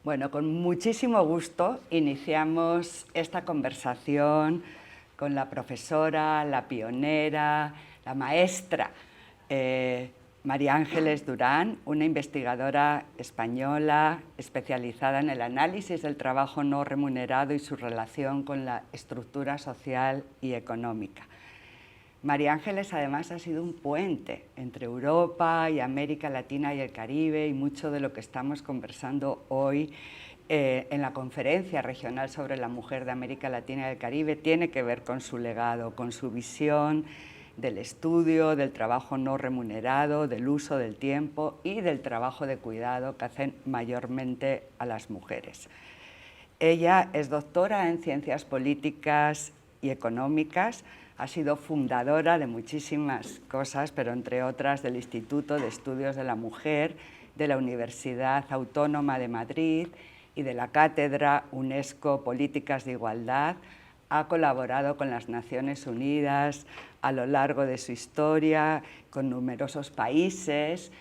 Bueno, con muchísimo gusto iniciamos esta conversación con la profesora, la pionera, la maestra María Ángeles Durán, una investigadora española especializada en el análisis del trabajo no remunerado y su relación con la estructura social y económica. María Ángeles además ha sido un puente entre Europa y América Latina y el Caribe, y mucho de lo que estamos conversando hoy en la Conferencia Regional sobre la Mujer de América Latina y el Caribe tiene que ver con su legado, con su visión del estudio, del trabajo no remunerado, del uso del tiempo y del trabajo de cuidado que hacen mayormente a las mujeres. Ella es doctora en Ciencias Políticas y Económicas, ha sido fundadora de muchísimas cosas, pero entre otras del Instituto de Estudios de la Mujer de la Universidad Autónoma de Madrid y de la Cátedra UNESCO Políticas de Igualdad. Ha colaborado con las Naciones Unidas a lo largo de su historia, con numerosos países,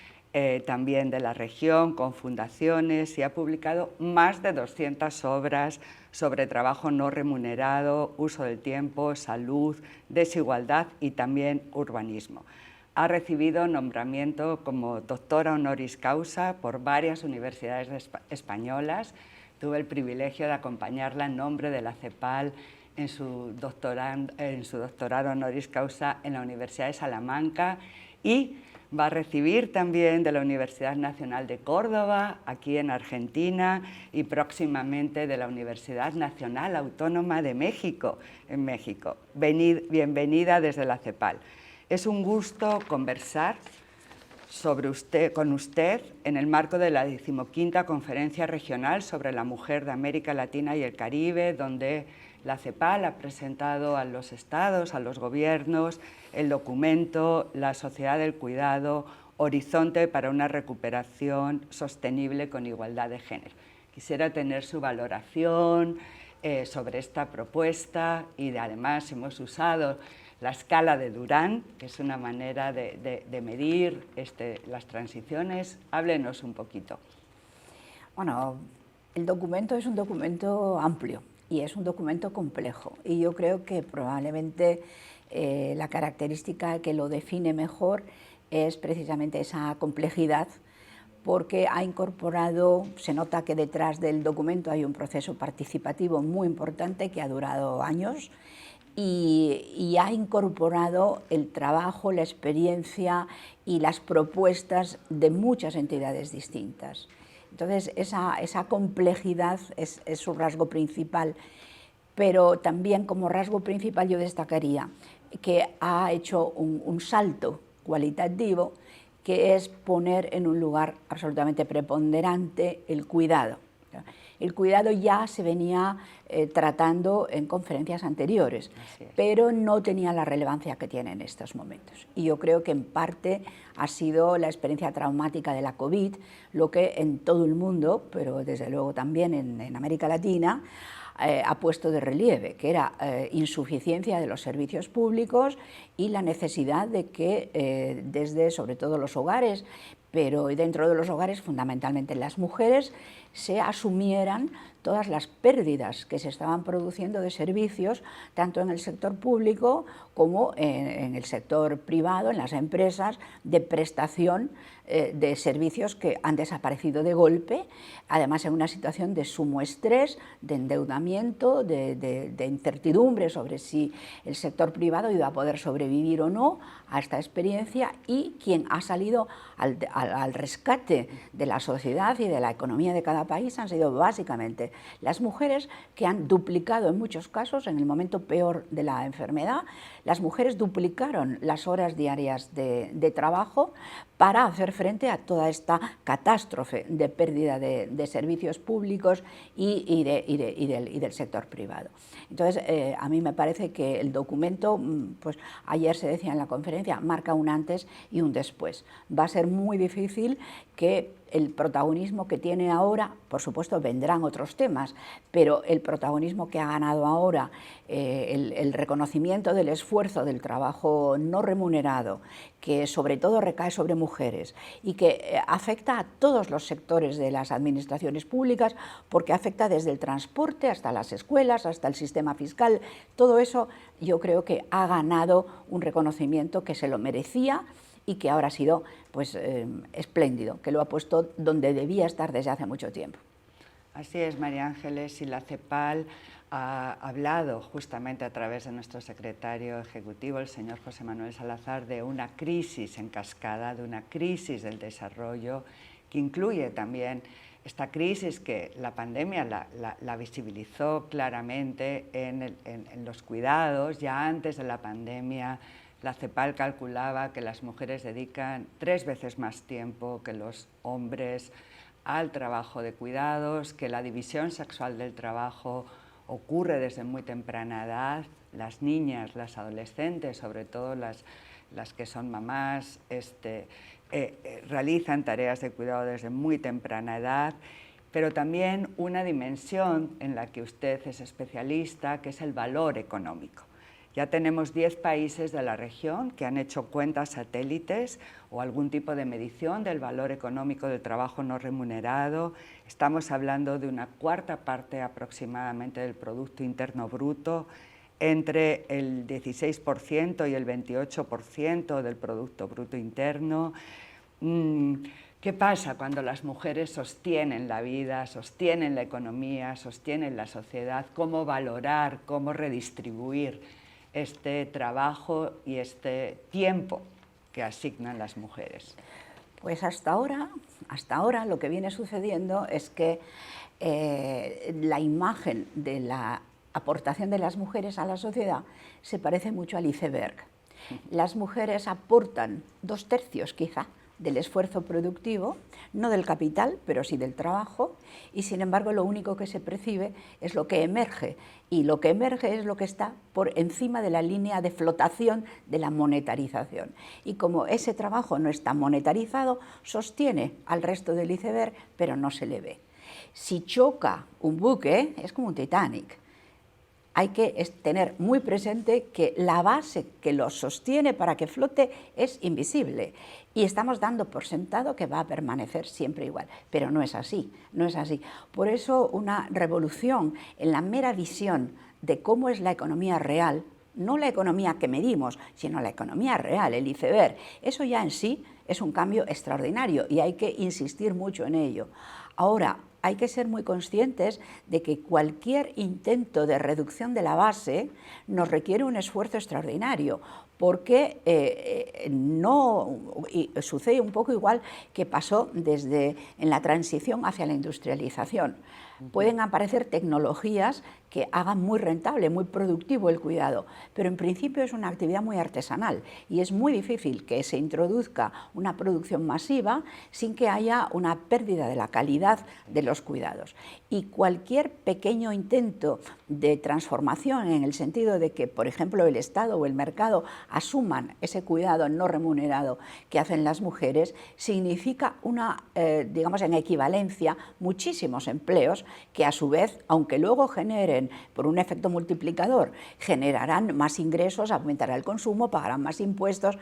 también de la región, con fundaciones, y ha publicado más de 200 obras sobre trabajo no remunerado, uso del tiempo, salud, desigualdad y también urbanismo. Ha recibido nombramiento como doctora honoris causa por varias universidades españolas. Tuve el privilegio de acompañarla en nombre de la CEPAL en su doctorado honoris causa en la Universidad de Salamanca, y va a recibir también de la Universidad Nacional de Córdoba, aquí en Argentina, y próximamente de la Universidad Nacional Autónoma de México, en México. Bienvenida desde la CEPAL. Es un gusto conversar con usted en el marco de la 15ª Conferencia Regional sobre la Mujer de América Latina y el Caribe, donde la CEPAL ha presentado a los estados, a los gobiernos, el documento La Sociedad del Cuidado, Horizonte para una recuperación sostenible con igualdad de género. Quisiera tener su valoración sobre esta propuesta, y además hemos usado la escala de Durán, que es una manera de medir las transiciones. Háblenos un poquito. Bueno, el documento es un documento amplio y es un documento complejo, y yo creo que probablemente la característica que lo define mejor es precisamente esa complejidad, porque ha incorporado, se nota que detrás del documento hay un proceso participativo muy importante que ha durado años, y ha incorporado el trabajo, la experiencia y las propuestas de muchas entidades distintas. Entonces, esa complejidad es su rasgo principal, pero también como rasgo principal yo destacaría que ha hecho un salto cualitativo, que es poner en un lugar absolutamente preponderante el cuidado. El cuidado ya se venía tratando en conferencias anteriores, pero no tenía la relevancia que tiene en estos momentos. Y yo creo que en parte ha sido la experiencia traumática de la COVID lo que en todo el mundo, pero desde luego también en América Latina, ha puesto de relieve, que era insuficiencia de los servicios públicos y la necesidad de que desde, sobre todo los hogares, pero dentro de los hogares, fundamentalmente las mujeres, se asumieran todas las pérdidas que se estaban produciendo de servicios, tanto en el sector público como en el sector privado, en las empresas, de prestación de servicios que han desaparecido de golpe, además en una situación de sumo estrés, de endeudamiento, de incertidumbre sobre si el sector privado iba a poder sobrevivir o no a esta experiencia, y quien ha salido al rescate de la sociedad y de la economía de cada país han sido básicamente las mujeres, que han duplicado en muchos casos, en el momento peor de la enfermedad, las mujeres duplicaron las horas diarias de trabajo para hacer frente a toda esta catástrofe de pérdida de servicios públicos y del sector privado. Entonces, a mí me parece que el documento, pues ayer se decía en la conferencia, marca un antes y un después. Va a ser muy difícil que el protagonismo que tiene ahora, por supuesto vendrán otros temas, pero el protagonismo que ha ganado ahora, el reconocimiento del esfuerzo del trabajo no remunerado, que sobre todo recae sobre mujeres, mujeres y que afecta a todos los sectores de las administraciones públicas, porque afecta desde el transporte hasta las escuelas, hasta el sistema fiscal. Todo eso yo creo que ha ganado un reconocimiento que se lo merecía y que ahora ha sido pues, espléndido, que lo ha puesto donde debía estar desde hace mucho tiempo. Así es, María Ángeles, y la CEPAL ha hablado justamente a través de nuestro secretario ejecutivo, el señor José Manuel Salazar, de una crisis en cascada, de una crisis del desarrollo, que incluye también esta crisis que la pandemia la visibilizó claramente en los cuidados. Ya antes de la pandemia, la CEPAL calculaba que las mujeres dedican 3 veces más tiempo que los hombres al trabajo de cuidados, que la división sexual del trabajo ocurre desde muy temprana edad. Las niñas, las adolescentes, sobre todo las que son mamás, realizan tareas de cuidado desde muy temprana edad, pero también una dimensión en la que usted es especialista, que es el valor económico. Ya tenemos 10 países de la región que han hecho cuentas satélites o algún tipo de medición del valor económico del trabajo no remunerado. Estamos hablando de una 1/4 parte aproximadamente del Producto Interno Bruto, entre el 16% y el 28% del Producto Bruto Interno. ¿Qué pasa cuando las mujeres sostienen la vida, sostienen la economía, sostienen la sociedad? ¿Cómo valorar, cómo redistribuir este trabajo y este tiempo que asignan las mujeres? Pues hasta ahora lo que viene sucediendo es que la imagen de la aportación de las mujeres a la sociedad se parece mucho al iceberg. Las mujeres aportan 2/3 quizá del esfuerzo productivo, no del capital, pero sí del trabajo, y sin embargo lo único que se percibe es lo que emerge, y lo que emerge es lo que está por encima de la línea de flotación de la monetarización. Y como ese trabajo no está monetarizado, sostiene al resto del iceberg, pero no se le ve. Si choca un buque, es como un Titanic. Hay que tener muy presente que la base que lo sostiene para que flote es invisible y estamos dando por sentado que va a permanecer siempre igual, pero no es así, no es así. Por eso una revolución en la mera visión de cómo es la economía real, no la economía que medimos, sino la economía real, el iceberg, eso ya en sí es un cambio extraordinario y hay que insistir mucho en ello. Ahora, hay que ser muy conscientes de que cualquier intento de reducción de la base nos requiere un esfuerzo extraordinario, porque sucede un poco igual que pasó en la transición hacia la industrialización. Pueden aparecer tecnologías que hagan muy rentable, muy productivo el cuidado, pero en principio es una actividad muy artesanal y es muy difícil que se introduzca una producción masiva sin que haya una pérdida de la calidad de los cuidados. Y cualquier pequeño intento de transformación en el sentido de que, por ejemplo, el Estado o el mercado asuman ese cuidado no remunerado que hacen las mujeres, significa digamos en equivalencia, muchísimos empleos que a su vez, aunque luego generen por un efecto multiplicador, generarán más ingresos, aumentará el consumo, pagarán más impuestos.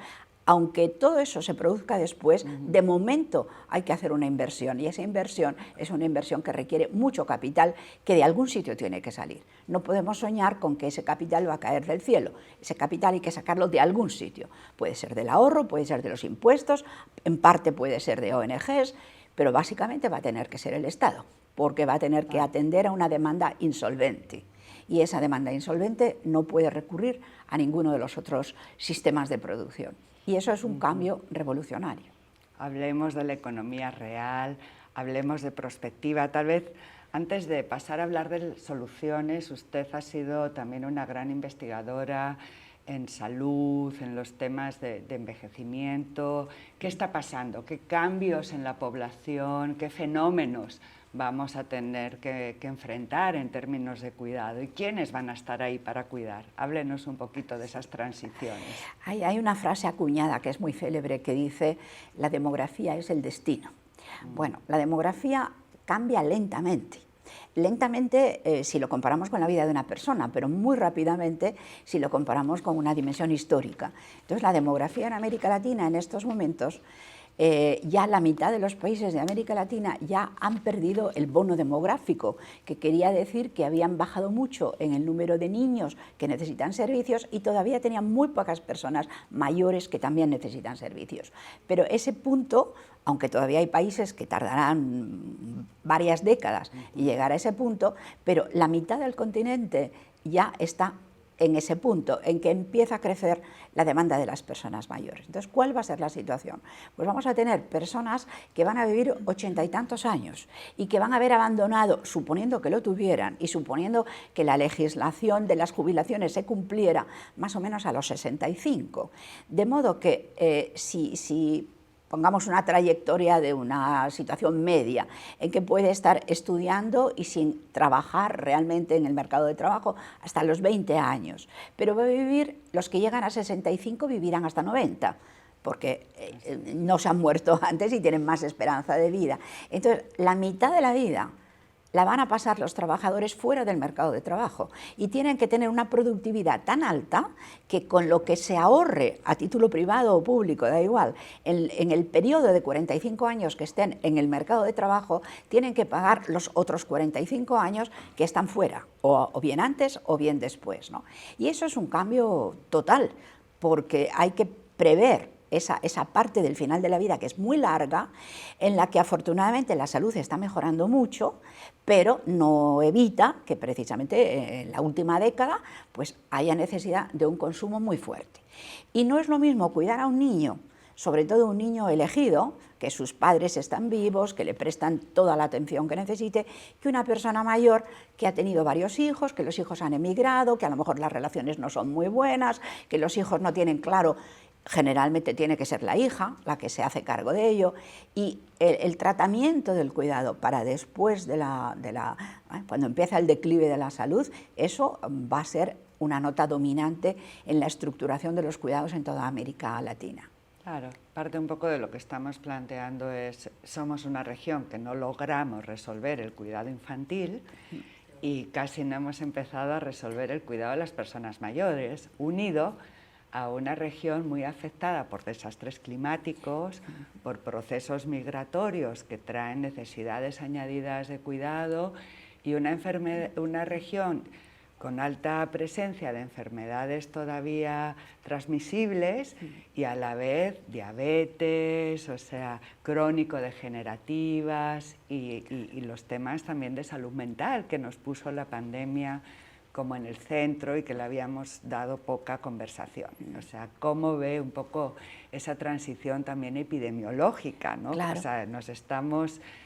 Aunque todo eso se produzca después, de momento hay que hacer una inversión y esa inversión es una inversión que requiere mucho capital que de algún sitio tiene que salir. No podemos soñar con que ese capital va a caer del cielo. Ese capital hay que sacarlo de algún sitio. Puede ser del ahorro, puede ser de los impuestos, en parte puede ser de ONGs, pero básicamente va a tener que ser el Estado, porque va a tener que atender a una demanda insolvente. Y esa demanda insolvente no puede recurrir a ninguno de los otros sistemas de producción. Y eso es un cambio revolucionario. Hablemos de la economía real, hablemos de perspectiva. Tal vez antes de pasar a hablar de soluciones, usted ha sido también una gran investigadora en salud, en los temas de envejecimiento. ¿Qué está pasando? ¿Qué cambios en la población? ¿Qué fenómenos vamos a tener que enfrentar en términos de cuidado? ¿Y quiénes van a estar ahí para cuidar? Háblenos un poquito de esas transiciones. Hay una frase acuñada que es muy célebre que dice: la demografía es el destino. Bueno, la demografía cambia lentamente. Lentamente si lo comparamos con la vida de una persona, pero muy rápidamente si lo comparamos con una dimensión histórica. Entonces la demografía en América Latina en estos momentos ya la mitad de los países de América Latina ya han perdido el bono demográfico, que quería decir que habían bajado mucho en el número de niños que necesitan servicios y todavía tenían muy pocas personas mayores que también necesitan servicios. Pero ese punto, aunque todavía hay países que tardarán varias décadas en llegar a ese punto, pero la mitad del continente ya está en ese punto, en que empieza a crecer la demanda de las personas mayores. Entonces, ¿cuál va a ser la situación? Pues vamos a tener personas que van a vivir 80 y tantos años y que van a haber abandonado, suponiendo que lo tuvieran y suponiendo que la legislación de las jubilaciones se cumpliera más o menos a los 65. De modo que si pongamos una trayectoria de una situación media, en que puede estar estudiando y sin trabajar realmente en el mercado de trabajo hasta los 20 años, pero va a vivir, los que llegan a 65 vivirán hasta 90, porque no se han muerto antes y tienen más esperanza de vida. Entonces, la mitad de la vida la van a pasar los trabajadores fuera del mercado de trabajo y tienen que tener una productividad tan alta que con lo que se ahorre a título privado o público, da igual, en el periodo de 45 años que estén en el mercado de trabajo, tienen que pagar los otros 45 años que están fuera, o bien antes o bien después, ¿no? Y eso es un cambio total, porque hay que prever esa parte del final de la vida que es muy larga, en la que afortunadamente la salud está mejorando mucho, pero no evita que precisamente en la última década pues haya necesidad de un consumo muy fuerte. Y no es lo mismo cuidar a un niño, sobre todo un niño elegido, que sus padres están vivos, que le prestan toda la atención que necesite, que una persona mayor que ha tenido varios hijos, que los hijos han emigrado, que a lo mejor las relaciones no son muy buenas, que los hijos no tienen claro. Generalmente tiene que ser la hija la que se hace cargo de ello, y el tratamiento del cuidado para después cuando empieza el declive de la salud, eso va a ser una nota dominante en la estructuración de los cuidados en toda América Latina. Claro, parte un poco de lo que estamos planteando es, somos una región que no logramos resolver el cuidado infantil y casi no hemos empezado a resolver el cuidado de las personas mayores, unido a una región muy afectada por desastres climáticos, por procesos migratorios que traen necesidades añadidas de cuidado y una región con alta presencia de enfermedades todavía transmisibles y a la vez diabetes, o sea, crónico-degenerativas y los temas también de salud mental que nos puso la pandemia como en el centro y que le habíamos dado poca conversación. O sea, cómo ve un poco esa transición también epidemiológica, ¿no? Claro. O sea,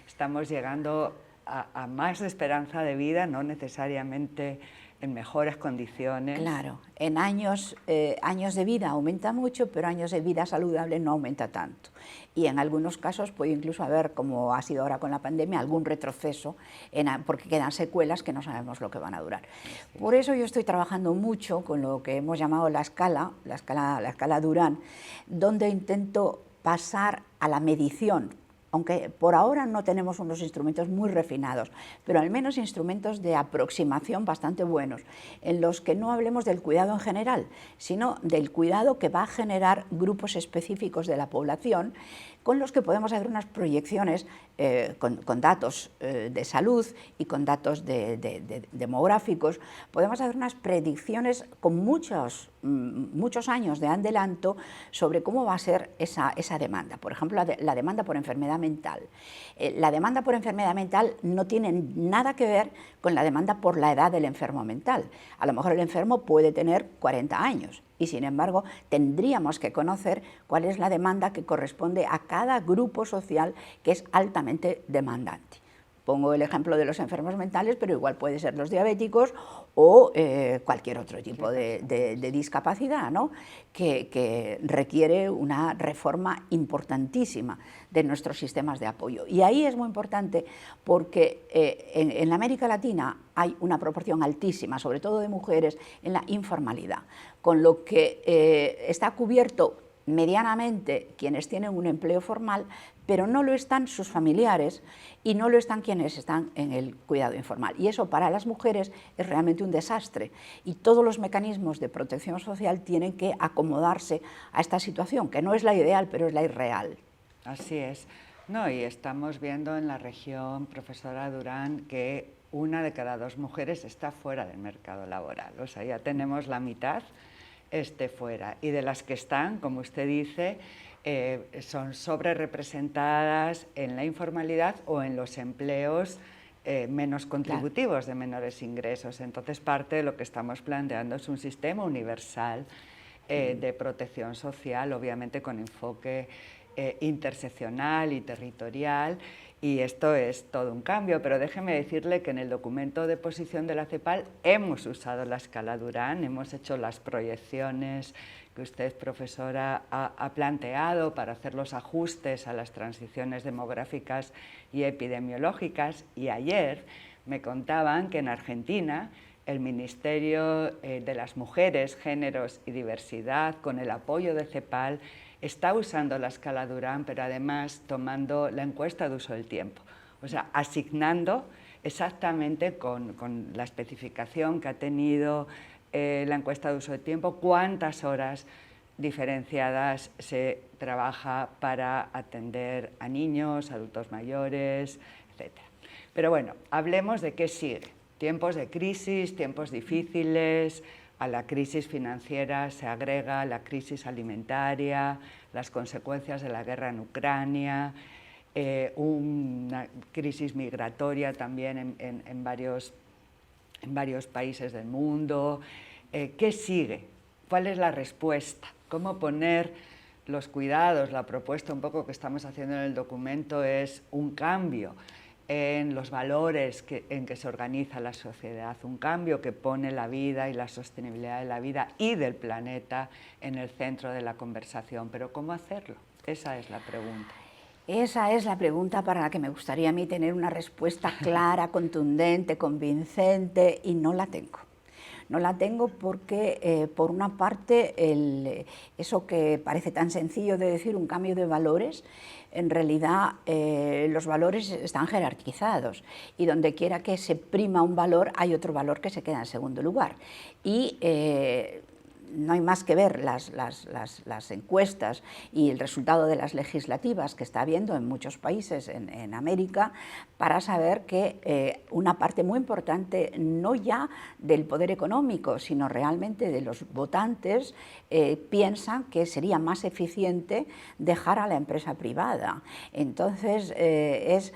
estamos llegando a más esperanza de vida, no necesariamente en mejores condiciones. Claro, en años de vida aumenta mucho, pero años de vida saludable no aumenta tanto. Y en algunos casos puede incluso haber, como ha sido ahora con la pandemia, algún retroceso, porque quedan secuelas que no sabemos lo que van a durar. Por eso yo estoy trabajando mucho con lo que hemos llamado la escala Durán, donde intento pasar a la medición, aunque por ahora no tenemos unos instrumentos muy refinados, pero al menos instrumentos de aproximación bastante buenos, en los que no hablemos del cuidado en general, sino del cuidado que va a generar grupos específicos de la población, con los que podemos hacer unas proyecciones con datos de salud y con datos demográficos. Podemos hacer unas predicciones con muchos años de adelanto sobre cómo va a ser esa demanda. Por ejemplo, la demanda por enfermedad mental. La demanda por enfermedad mental no tiene nada que ver con la demanda por la edad del enfermo mental. A lo mejor el enfermo puede tener 40 años y, sin embargo, tendríamos que conocer cuál es la demanda que corresponde a cada grupo social que es altamente demandante. Pongo el ejemplo de los enfermos mentales, pero igual puede ser los diabéticos o cualquier otro tipo de discapacidad, ¿no? que requiere una reforma importantísima de nuestros sistemas de apoyo. Y ahí es muy importante porque en América Latina hay una proporción altísima, sobre todo de mujeres, en la informalidad, con lo que está cubierto medianamente quienes tienen un empleo formal, pero no lo están sus familiares y no lo están quienes están en el cuidado informal. Y eso para las mujeres es realmente un desastre y todos los mecanismos de protección social tienen que acomodarse a esta situación, que no es la ideal, pero es la irreal. así es. No, y estamos viendo en la región, profesora Durán, que 1 de cada 2 mujeres está fuera del mercado laboral. O sea, ya tenemos la mitad fuera. Y de las que están, como usted dice, son sobre representadas en la informalidad o en los empleos menos contributivos, de menores ingresos. Entonces, parte de lo que estamos planteando es un sistema universal de protección social, obviamente con enfoque interseccional y territorial, y esto es todo un cambio, pero déjeme decirle que en el documento de posición de la CEPAL hemos usado la escala Durán, hemos hecho las proyecciones que usted, profesora, ha planteado para hacer los ajustes a las transiciones demográficas y epidemiológicas, y ayer me contaban que en Argentina el Ministerio de las Mujeres, Géneros y Diversidad, con el apoyo de CEPAL, está usando la escala Durán, pero además tomando la encuesta de uso del tiempo, o sea, asignando exactamente con la especificación que ha tenido la encuesta de uso del tiempo, cuántas horas diferenciadas se trabaja para atender a niños, adultos mayores, etc. Pero bueno, hablemos de qué sigue. Tiempos de crisis, tiempos difíciles. A la crisis financiera se agrega la crisis alimentaria, las consecuencias de la guerra en Ucrania, una crisis migratoria también en varios países del mundo. ¿Qué sigue? ¿Cuál es la respuesta? ¿Cómo poner los cuidados? La propuesta un poco que estamos haciendo en el documento es un cambio en los valores en que se organiza la sociedad, un cambio que pone la vida y la sostenibilidad de la vida y del planeta en el centro de la conversación. Pero ¿cómo hacerlo? Esa es la pregunta. Esa es la pregunta para la que me gustaría a mí tener una respuesta clara, contundente, convincente, y no la tengo. No la tengo porque, por una parte, eso que parece tan sencillo de decir, un cambio de valores, en realidad los valores están jerarquizados y donde quiera que se prima un valor hay otro valor que se queda en segundo lugar. Y no hay más que ver las encuestas y el resultado de las legislativas que está habiendo en muchos países en América para saber que una parte muy importante, no ya del poder económico, sino realmente de los votantes, piensan que sería más eficiente dejar a la empresa privada. Entonces es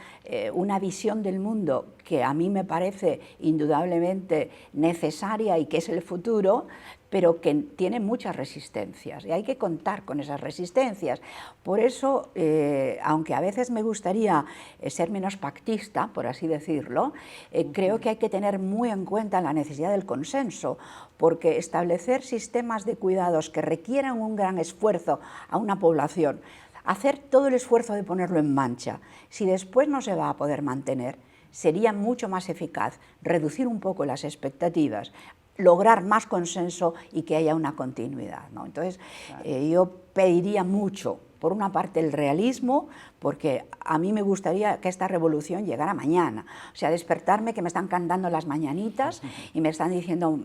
una visión del mundo que a mí me parece indudablemente necesaria y que es el futuro, pero que tiene muchas resistencias y hay que contar con esas resistencias. Por eso, aunque a veces me gustaría ser menos pactista, por así decirlo, creo que hay que tener muy en cuenta la necesidad del consenso, porque establecer sistemas de cuidados que requieran un gran esfuerzo a una población, hacer todo el esfuerzo de ponerlo en marcha, si después no se va a poder mantener, sería mucho más eficaz reducir un poco las expectativas, lograr más consenso y que haya una continuidad, ¿no? Entonces, yo pediría mucho, por una parte, el realismo, porque a mí me gustaría que esta revolución llegara mañana, o sea, despertarme que me están cantando las mañanitas y me están diciendo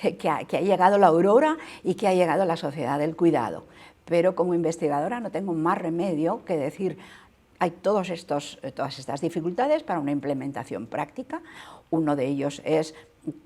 que ha llegado la aurora y que ha llegado la sociedad del cuidado, pero como investigadora no tengo más remedio que decir, hay todas estas dificultades para una implementación práctica. Uno de ellos es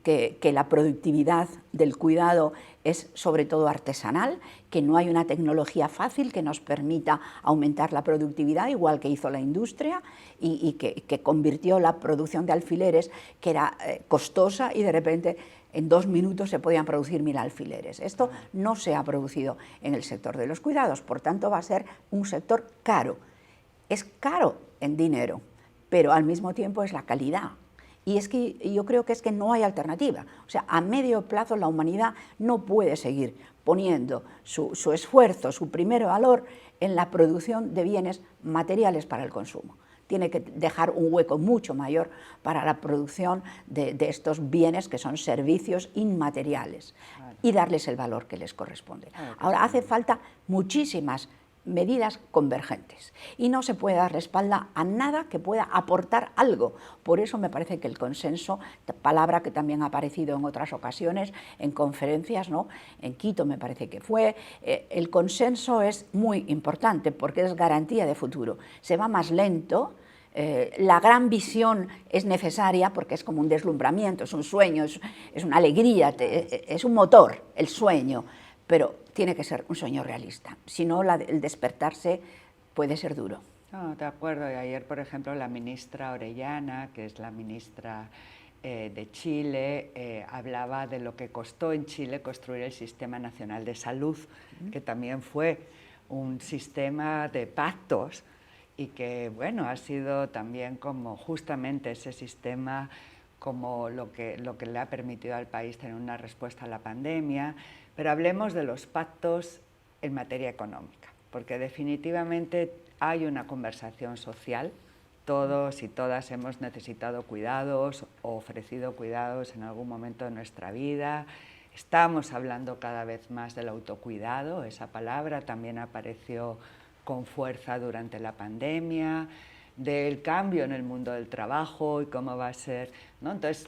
que la productividad del cuidado es sobre todo artesanal, que no hay una tecnología fácil que nos permita aumentar la productividad, igual que hizo la industria, y que convirtió la producción de alfileres, que era costosa, y de repente en 2 minutos se podían producir 1000 alfileres. Esto no se ha producido en el sector de los cuidados, por tanto va a ser un sector caro. Es caro en dinero, pero al mismo tiempo es la calidad. Y es que yo creo que no hay alternativa. O sea, a medio plazo la humanidad no puede seguir poniendo su esfuerzo, su primer valor en la producción de bienes materiales para el consumo. Tiene que dejar un hueco mucho mayor para la producción de estos bienes que son servicios inmateriales y darles el valor que les corresponde. Ahora, hace falta muchísimas medidas convergentes y no se puede dar la espalda a nada que pueda aportar algo. Por eso me parece que el consenso, palabra que también ha aparecido en otras ocasiones, en conferencias, ¿no? En Quito me parece que fue, el consenso es muy importante porque es garantía de futuro. Se va más lento. La gran visión es necesaria porque es como un deslumbramiento, es un sueño, es una alegría, es un motor, el sueño, pero tiene que ser un sueño realista, si no el despertarse puede ser duro. No, de acuerdo, y ayer por ejemplo la ministra Orellana, que es la ministra de Chile, hablaba de lo que costó en Chile construir el Sistema Nacional de Salud, que también fue un sistema de pactos y que, bueno, ha sido también como justamente ese sistema como lo que le ha permitido al país tener una respuesta a la pandemia. Pero hablemos de los pactos en materia económica, porque definitivamente hay una conversación social. Todos y todas hemos necesitado cuidados o ofrecido cuidados en algún momento de nuestra vida. Estamos hablando cada vez más del autocuidado, esa palabra también apareció con fuerza durante la pandemia, del cambio en el mundo del trabajo y cómo va a ser, ¿no? Entonces,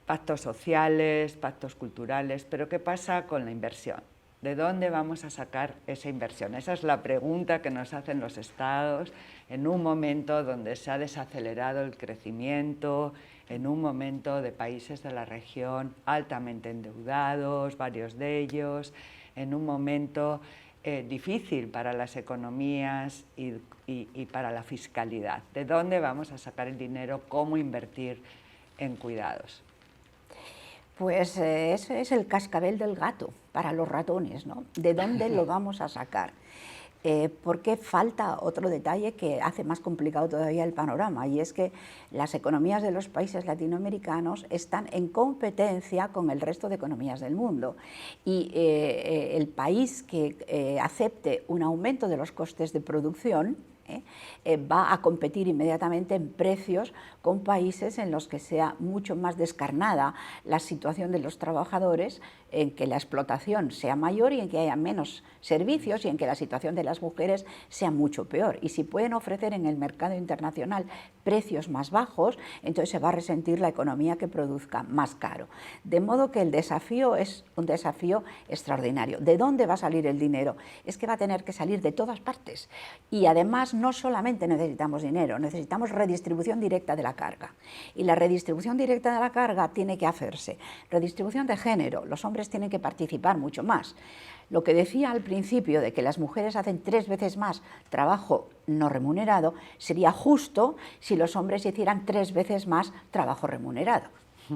pactos sociales, pactos culturales, pero ¿qué pasa con la inversión? ¿De dónde vamos a sacar esa inversión? Esa es la pregunta que nos hacen los estados en un momento donde se ha desacelerado el crecimiento, en un momento de países de la región altamente endeudados, varios de ellos, en un momento difícil para las economías y para la fiscalidad. ¿De dónde vamos a sacar el dinero? ¿Cómo invertir en cuidados? Pues ese es el cascabel del gato para los ratones, ¿no? ¿De dónde lo vamos a sacar? Porque falta otro detalle que hace más complicado todavía el panorama, y es que las economías de los países latinoamericanos están en competencia con el resto de economías del mundo, y el país que acepte un aumento de los costes de producción va a competir inmediatamente en precios con países en los que sea mucho más descarnada la situación de los trabajadores, en que la explotación sea mayor y en que haya menos servicios y en que la situación de las mujeres sea mucho peor. Y si pueden ofrecer en el mercado internacional precios más bajos, entonces se va a resentir la economía que produzca más caro. De modo que el desafío es un desafío extraordinario. ¿De dónde va a salir el dinero? Es que va a tener que salir de todas partes. Y además no solamente necesitamos dinero, necesitamos redistribución directa de la carga. Y la redistribución directa de la carga tiene que hacerse. Redistribución de género, los hombres tienen que participar mucho más. Lo que decía al principio de que las mujeres hacen 3 veces más trabajo no remunerado, sería justo si los hombres hicieran 3 veces más trabajo remunerado.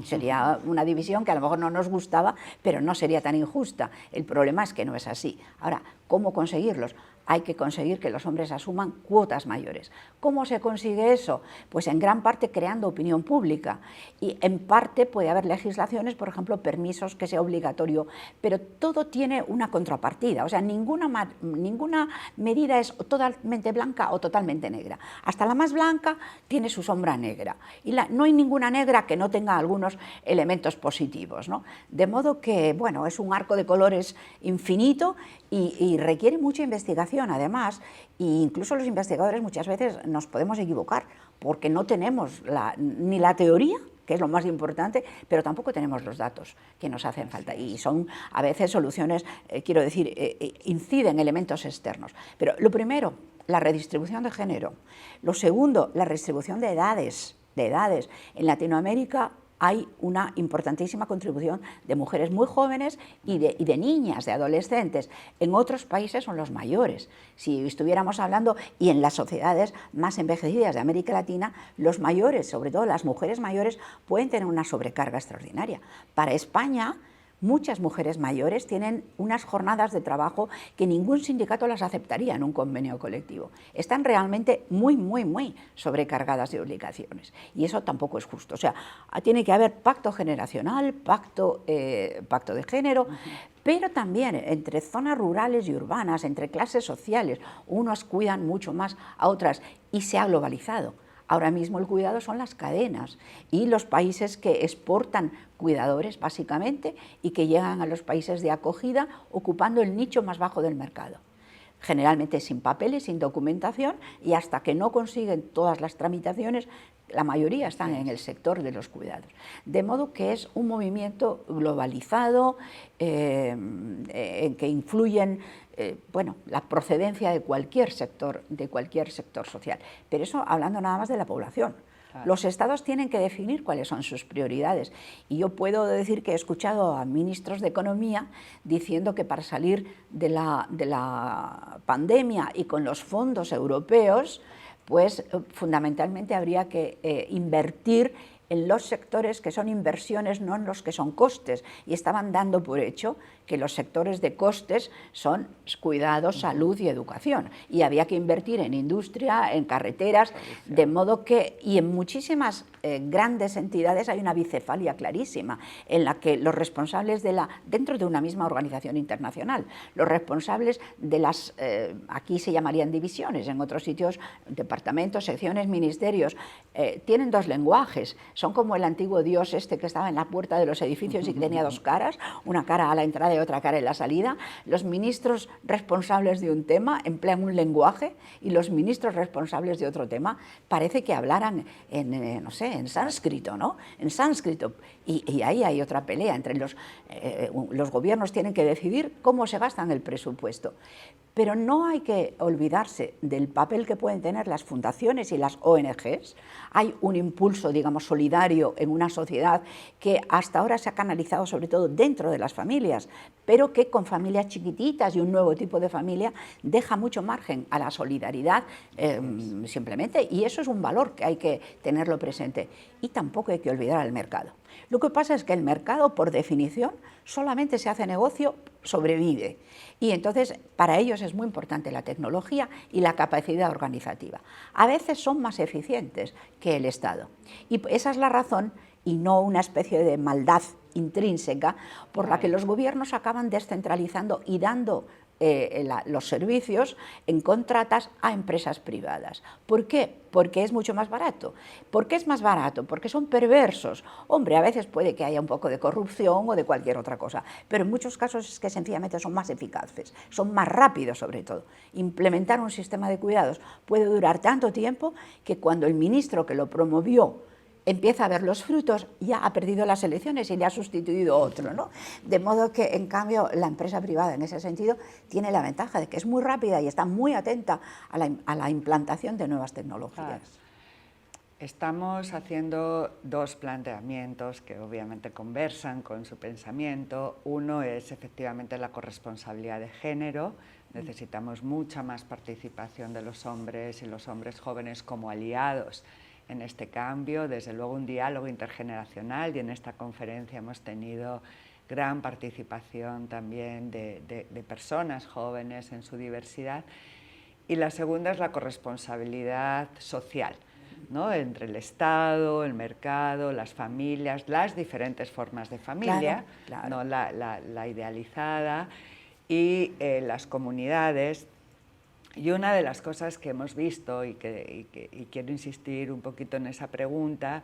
Sería una división que a lo mejor no nos gustaba, pero no sería tan injusta. El problema es que no es así. Ahora, ¿cómo conseguirlos? Hay que conseguir que los hombres asuman cuotas mayores. ¿Cómo se consigue eso? Pues en gran parte creando opinión pública, y en parte puede haber legislaciones, por ejemplo, permisos que sea obligatorio, pero todo tiene una contrapartida, o sea, ninguna medida es totalmente blanca o totalmente negra. Hasta la más blanca tiene su sombra negra, y no hay ninguna negra que no tenga algunos elementos positivos, ¿no? De modo que, bueno, es un arco de colores infinito y requiere mucha investigación, además, e incluso los investigadores muchas veces nos podemos equivocar porque no tenemos ni la teoría, que es lo más importante, pero tampoco tenemos los datos que nos hacen falta, y son a veces soluciones, quiero decir, inciden elementos externos. Pero lo primero, la redistribución de género. Lo segundo, la redistribución de edades. En Latinoamérica hay una importantísima contribución de mujeres muy jóvenes y de niñas, de adolescentes. En otros países son los mayores. Si estuviéramos hablando, y en las sociedades más envejecidas de América Latina, los mayores, sobre todo las mujeres mayores, pueden tener una sobrecarga extraordinaria. Para España, muchas mujeres mayores tienen unas jornadas de trabajo que ningún sindicato las aceptaría en un convenio colectivo. Están realmente muy sobrecargadas de obligaciones, y eso tampoco es justo. O sea, tiene que haber pacto generacional, pacto de género, pero también entre zonas rurales y urbanas, entre clases sociales. Unos cuidan mucho más a otras, y se ha globalizado. Ahora mismo el cuidado son las cadenas y los países que exportan cuidadores, básicamente, y que llegan a los países de acogida ocupando el nicho más bajo del mercado. generalmente sin papeles, sin documentación, y hasta que no consiguen todas las tramitaciones, la mayoría están en el sector de los cuidados. De modo que es un movimiento globalizado en que influyen bueno, la procedencia de cualquier sector social. Pero eso hablando nada más de la población. Claro. Los estados tienen que definir cuáles son sus prioridades. Y yo puedo decir que he escuchado a ministros de Economía diciendo que para salir de la pandemia y con los fondos europeos, pues fundamentalmente habría que invertir en los sectores que son inversiones, no en los que son costes, y estaban dando por hecho que los sectores de costes son cuidados, salud y educación, y había que invertir en industria, en carreteras, de modo que, y en muchísimas grandes entidades hay una bicefalia clarísima, en la que los responsables dentro de una misma organización internacional, los responsables de las, aquí se llamarían divisiones, en otros sitios departamentos, secciones, ministerios, tienen dos lenguajes, son como el antiguo dios este que estaba en la puerta de los edificios y que tenía dos caras, una cara a la entrada y otra cara en la salida. Los ministros responsables de un tema emplean un lenguaje y los ministros responsables de otro tema parece que hablaran no sé, en sánscrito, ¿no? En sánscrito. Y ahí hay otra pelea entre los gobiernos tienen que decidir cómo se gastan el presupuesto. Pero no hay que olvidarse del papel que pueden tener las fundaciones y las ONGs. Hay un impulso, digamos, solidario en una sociedad que hasta ahora se ha canalizado sobre todo dentro de las familias, pero que con familias chiquititas y un nuevo tipo de familia deja mucho margen a la solidaridad simplemente, y eso es un valor que hay que tenerlo presente. Y tampoco hay que olvidar al mercado. Lo que pasa es que el mercado, por definición, solamente se hace negocio, sobrevive. Y entonces, para ellos es muy importante la tecnología y la capacidad organizativa. A veces son más eficientes que el Estado. Y esa es la razón, y no una especie de maldad intrínseca, por la que los gobiernos acaban descentralizando y dando los servicios en contratas a empresas privadas. ¿Por qué? Porque es mucho más barato. ¿Por qué es más barato? Porque son perversos. Hombre, a veces puede que haya un poco de corrupción o de cualquier otra cosa, pero en muchos casos es que sencillamente son más eficaces, son más rápidos sobre todo. Implementar un sistema de cuidados puede durar tanto tiempo que cuando el ministro que lo promovió empieza a ver los frutos, ya ha perdido las elecciones y le ha sustituido otro, ¿no? De modo que, en cambio, la empresa privada, en ese sentido, tiene la ventaja de que es muy rápida y está muy atenta a la implantación de nuevas tecnologías. Claro. Estamos haciendo dos planteamientos que obviamente conversan con su pensamiento. Uno es efectivamente la corresponsabilidad de género. Necesitamos mucha más participación de los hombres y los hombres jóvenes como aliados en este cambio, desde luego un diálogo intergeneracional, y en esta conferencia hemos tenido gran participación también de personas jóvenes en su diversidad. Y la segunda es la corresponsabilidad social, ¿no? Entre el Estado, el mercado, las familias, las diferentes formas de familia, claro. ¿No? La idealizada, y las comunidades. Y una de las cosas que hemos visto, y quiero insistir un poquito en esa pregunta,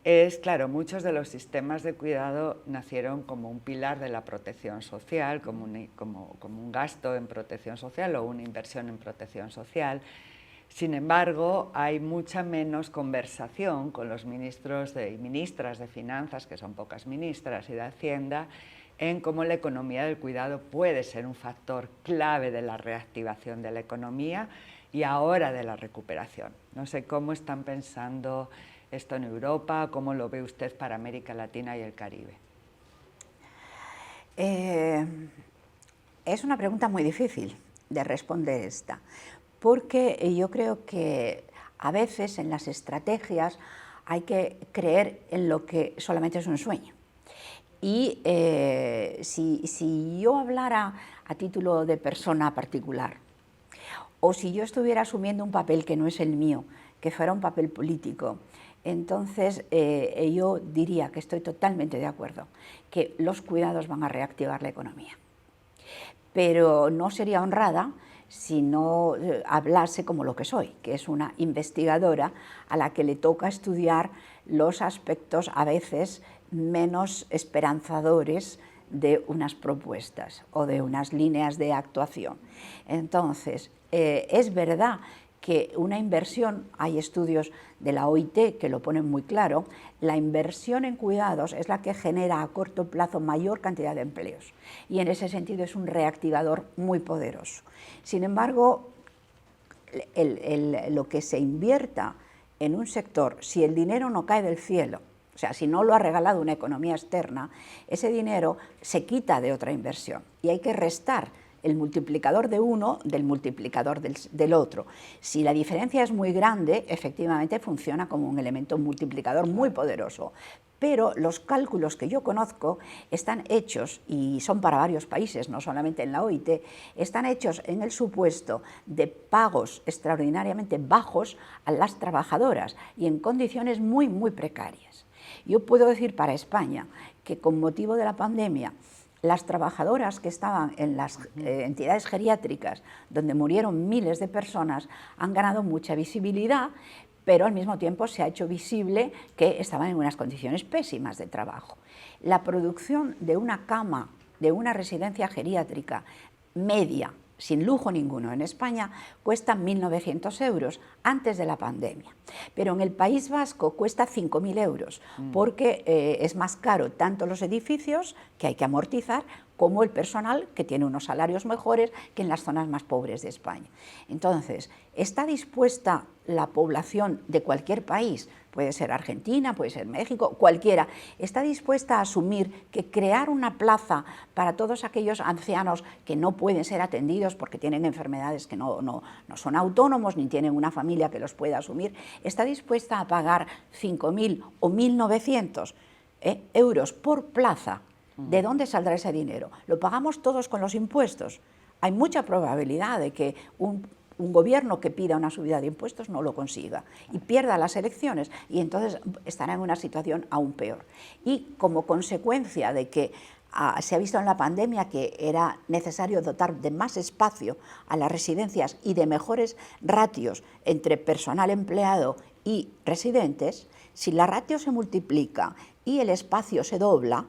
es, claro, muchos de los sistemas de cuidado nacieron como un pilar de la protección social, como un gasto en protección social o una inversión en protección social. Sin embargo, hay mucha menos conversación con los ministros y ministras de Finanzas, que son pocas ministras, y de Hacienda, en cómo la economía del cuidado puede ser un factor clave de la reactivación de la economía y ahora de la recuperación. No sé cómo están pensando esto en Europa, cómo lo ve usted para América Latina y el Caribe. Es una pregunta muy difícil de responder esta, porque yo creo que a veces en las estrategias hay que creer en lo que solamente es un sueño. Y si yo hablara a título de persona particular, o si yo estuviera asumiendo un papel que no es el mío, que fuera un papel político, entonces yo diría que estoy totalmente de acuerdo, que los cuidados van a reactivar la economía. Pero no sería honrada si no hablase como lo que soy, que es una investigadora a la que le toca estudiar los aspectos a veces menos esperanzadores de unas propuestas o de unas líneas de actuación. Entonces, es verdad que una inversión, hay estudios de la OIT que lo ponen muy claro, la inversión en cuidados es la que genera a corto plazo mayor cantidad de empleos y en ese sentido es un reactivador muy poderoso. Sin embargo, lo que se invierta en un sector, si el dinero no cae del cielo, o sea, si no lo ha regalado una economía externa, ese dinero se quita de otra inversión y hay que restar el multiplicador de uno del multiplicador del otro. Si la diferencia es muy grande, efectivamente funciona como un elemento multiplicador muy poderoso. Pero los cálculos que yo conozco están hechos, y son para varios países, no solamente en la OIT, están hechos en el supuesto de pagos extraordinariamente bajos a las trabajadoras y en condiciones muy, muy precarias. Yo puedo decir para España que con motivo de la pandemia, las trabajadoras que estaban en las entidades geriátricas, donde murieron miles de personas, han ganado mucha visibilidad, pero al mismo tiempo se ha hecho visible que estaban en unas condiciones pésimas de trabajo. La producción de una cama de una residencia geriátrica media, sin lujo ninguno en España, cuesta 1.900 euros antes de la pandemia. Pero en el País Vasco cuesta 5.000 euros, porque es más caro tanto los edificios, que hay que amortizar, como el personal, que tiene unos salarios mejores que en las zonas más pobres de España. Entonces, ¿está dispuesta la población de cualquier país? Puede ser Argentina, puede ser México, cualquiera. ¿Está dispuesta a asumir que crear una plaza para todos aquellos ancianos que no pueden ser atendidos porque tienen enfermedades que no son autónomos ni tienen una familia que los pueda asumir? ¿Está dispuesta a pagar 5.000 o 1.900 euros por plaza? ¿De dónde saldrá ese dinero? ¿Lo pagamos todos con los impuestos? Hay mucha probabilidad de que un gobierno que pida una subida de impuestos no lo consiga y pierda las elecciones y entonces estará en una situación aún peor. Y como consecuencia de que se ha visto en la pandemia que era necesario dotar de más espacio a las residencias y de mejores ratios entre personal empleado y residentes, si la ratio se multiplica y el espacio se dobla,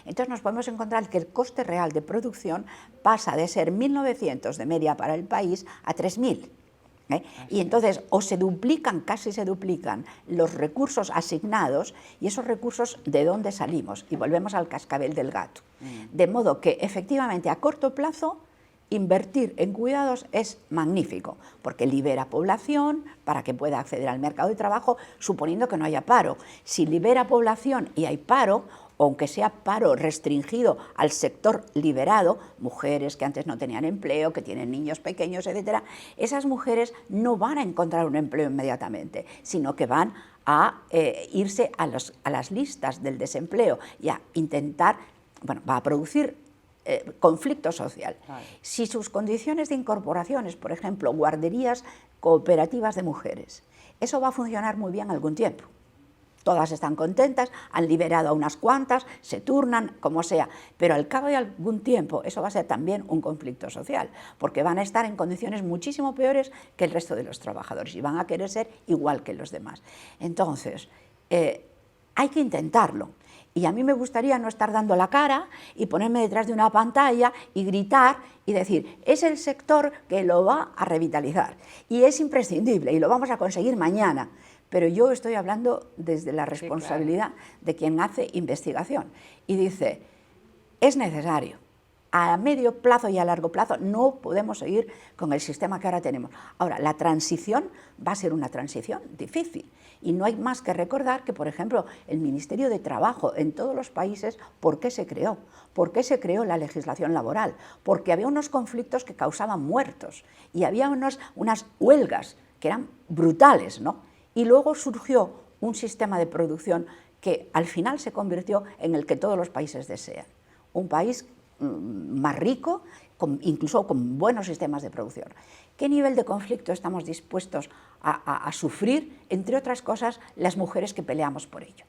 entonces nos podemos encontrar que el coste real de producción pasa de ser 1.900 de media para el país a 3.000. Y entonces o se duplican, casi se duplican los recursos asignados y esos recursos de dónde salimos y volvemos al cascabel del gato. De modo que efectivamente a corto plazo invertir en cuidados es magnífico porque libera población para que pueda acceder al mercado de trabajo suponiendo que no haya paro. Si libera población y hay paro, aunque sea paro restringido al sector liberado, mujeres que antes no tenían empleo, que tienen niños pequeños, etcétera, esas mujeres no van a encontrar un empleo inmediatamente, sino que van a irse a las listas del desempleo y a intentar, bueno, va a producir conflicto social. Si sus condiciones de incorporación es, por ejemplo, guarderías cooperativas de mujeres, eso va a funcionar muy bien algún tiempo. Todas están contentas, han liberado a unas cuantas, se turnan, como sea, pero al cabo de algún tiempo eso va a ser también un conflicto social, porque van a estar en condiciones muchísimo peores que el resto de los trabajadores y van a querer ser igual que los demás. Entonces, hay que intentarlo. Y a mí me gustaría no estar dando la cara y ponerme detrás de una pantalla y gritar y decir, es el sector que lo va a revitalizar y es imprescindible y lo vamos a conseguir mañana. Pero yo estoy hablando desde la responsabilidad de quien hace investigación y dice, es necesario, a medio plazo y a largo plazo no podemos seguir con el sistema que ahora tenemos. Ahora, la transición va a ser una transición difícil y no hay más que recordar que, por ejemplo, el Ministerio de Trabajo en todos los países, ¿por qué se creó? ¿Por qué se creó la legislación laboral? Porque había unos conflictos que causaban muertos y había unas huelgas que eran brutales, ¿no? Y luego surgió un sistema de producción que al final se convirtió en el que todos los países desean. Un país más rico, incluso con buenos sistemas de producción. ¿Qué nivel de conflicto estamos dispuestos a sufrir, entre otras cosas, las mujeres que peleamos por ello?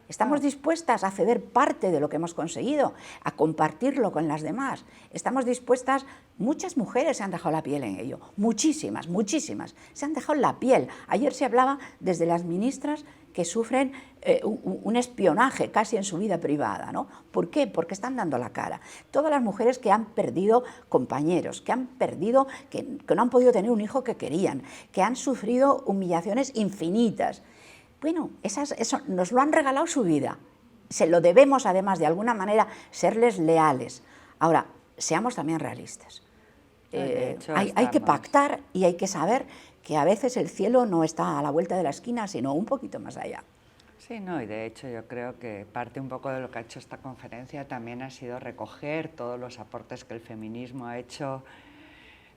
¿Estamos dispuestas a ceder parte de lo que hemos conseguido, a compartirlo con las demás? ¿Estamos dispuestas? Muchas mujeres se han dejado la piel en ello, muchísimas, muchísimas, se han dejado la piel. Ayer se hablaba desde las ministras que sufren un espionaje casi en su vida privada, ¿no? ¿Por qué? Porque están dando la cara. Todas las mujeres que han perdido compañeros, que han perdido, que no han podido tener un hijo que querían, que han sufrido humillaciones infinitas. Bueno, eso nos lo han regalado su vida. Se lo debemos, además, de alguna manera, serles leales. Ahora, seamos también realistas. Hay que pactar y hay que saber que a veces el cielo no está a la vuelta de la esquina, sino un poquito más allá. Sí, no, y de hecho yo creo que parte un poco de lo que ha hecho esta conferencia también ha sido recoger todos los aportes que el feminismo ha hecho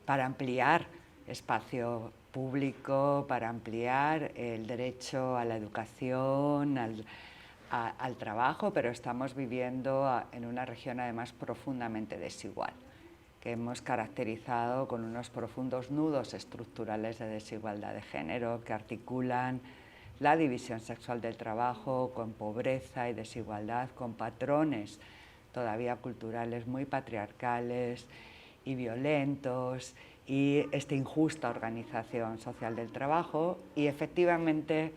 para ampliar espacio público, para ampliar el derecho a la educación, al trabajo, pero estamos viviendo en una región además profundamente desigual, que hemos caracterizado con unos profundos nudos estructurales de desigualdad de género que articulan la división sexual del trabajo con pobreza y desigualdad, con patrones todavía culturales muy patriarcales y violentos y esta injusta organización social del trabajo, y efectivamente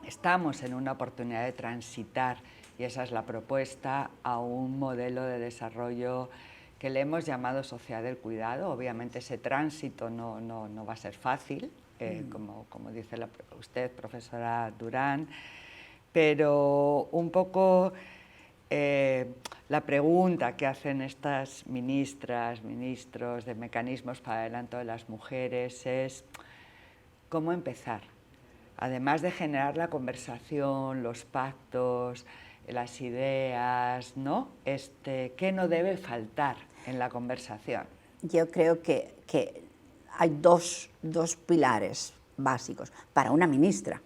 estamos en una oportunidad de transitar, y esa es la propuesta, a un modelo de desarrollo que le hemos llamado sociedad del cuidado. Obviamente ese tránsito no va a ser fácil, como dice usted, profesora Durán, pero un poco la pregunta que hacen estas ministras, ministros de mecanismos para el adelanto de las mujeres es ¿cómo empezar? Además de generar la conversación, los pactos, las ideas, ¿no? ¿Qué no debe faltar en la conversación? Yo creo que hay dos pilares básicos para una ministra,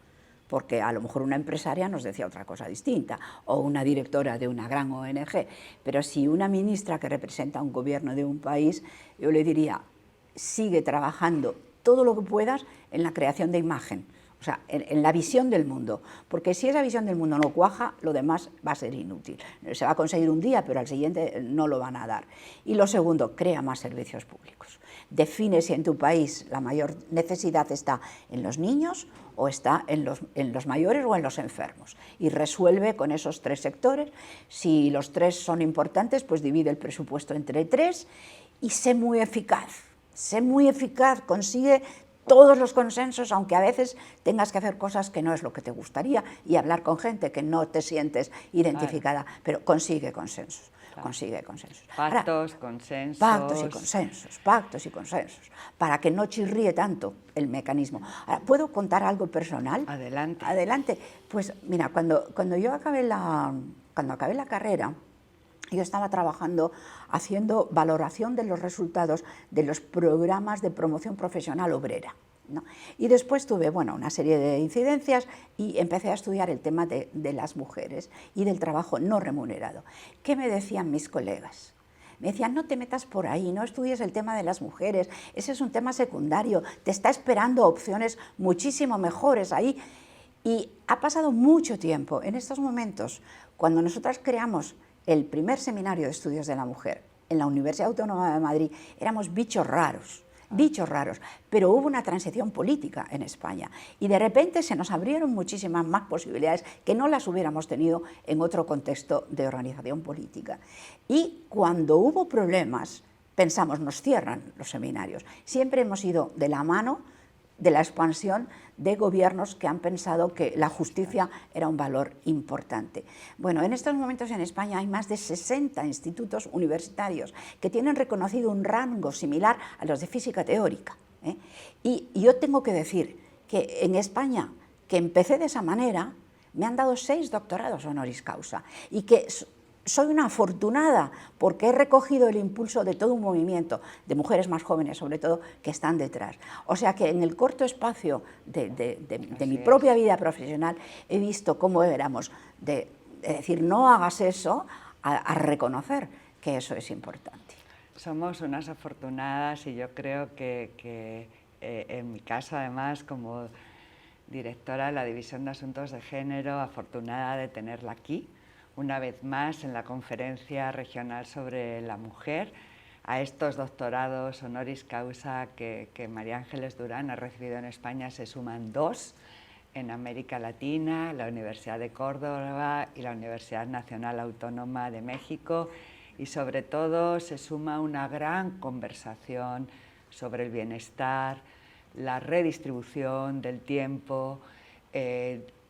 porque a lo mejor una empresaria nos decía otra cosa distinta, o una directora de una gran ONG, pero si una ministra que representa un gobierno de un país, yo le diría, sigue trabajando todo lo que puedas en la creación de imagen, o sea, en la visión del mundo, porque si esa visión del mundo no cuaja, lo demás va a ser inútil. Se va a conseguir un día, pero al siguiente no lo van a dar. Y lo segundo, crea más servicios públicos. Define si en tu país la mayor necesidad está en los niños o está en los mayores o en los enfermos. Y resuelve con esos tres sectores. Si los tres son importantes, pues divide el presupuesto entre tres y sé muy eficaz. Sé muy eficaz, consigue todos los consensos, aunque a veces tengas que hacer cosas que no es lo que te gustaría y hablar con gente que no te sientes identificada, claro, pero consigue consensos, claro, consigue consensos. Pactos, consensos. Pactos y consensos, pactos y consensos, para que no chirríe tanto el mecanismo. Ahora, ¿puedo contar algo personal? Adelante. Adelante. Pues mira, cuando yo acabé la carrera, yo estaba trabajando haciendo valoración de los resultados de los programas de promoción profesional obrera, ¿no? Y después tuve una serie de incidencias y empecé a estudiar el tema de las mujeres y del trabajo no remunerado. ¿Qué me decían mis colegas? Me decían, no te metas por ahí, no estudies el tema de las mujeres, ese es un tema secundario, te está esperando opciones muchísimo mejores ahí. Y ha pasado mucho tiempo. En estos momentos, cuando nosotras creamos el primer seminario de estudios de la mujer en la Universidad Autónoma de Madrid, éramos bichos raros, pero hubo una transición política en España y de repente se nos abrieron muchísimas más posibilidades que no las hubiéramos tenido en otro contexto de organización política. Y cuando hubo problemas, pensamos, nos cierran los seminarios. Siempre hemos ido de la mano de la expansión de gobiernos que han pensado que la justicia era un valor importante. Bueno, en estos momentos en España hay más de 60 institutos universitarios que tienen reconocido un rango similar a los de física teórica, ¿eh? Y yo tengo que decir que en España, que empecé de esa manera, me han dado 6 doctorados honoris causa y que soy una afortunada porque he recogido el impulso de todo un movimiento de mujeres más jóvenes, sobre todo, que están detrás. O sea que en el corto espacio de mi propia vida profesional he visto cómo éramos de decir no hagas eso a reconocer que eso es importante. Somos unas afortunadas y yo creo que en mi caso además como directora de la División de Asuntos de Género, afortunada de tenerla aquí una vez más en la Conferencia Regional sobre la Mujer. A estos doctorados honoris causa que María Ángeles Durán ha recibido en España se suman 2 en América Latina, la Universidad de Córdoba y la Universidad Nacional Autónoma de México, y sobre todo se suma una gran conversación sobre el bienestar, la redistribución del tiempo,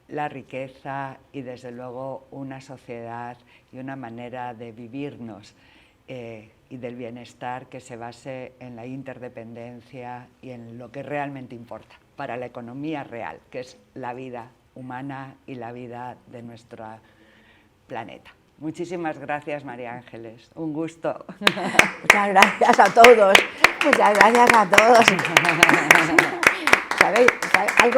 la riqueza y desde luego una sociedad y una manera de vivirnos y del bienestar que se base en la interdependencia y en lo que realmente importa para la economía real, que es la vida humana y la vida de nuestro planeta. Muchísimas gracias, María Ángeles. Un gusto. Muchas gracias a todos. Muchas gracias a todos. ¿Sabéis? Algo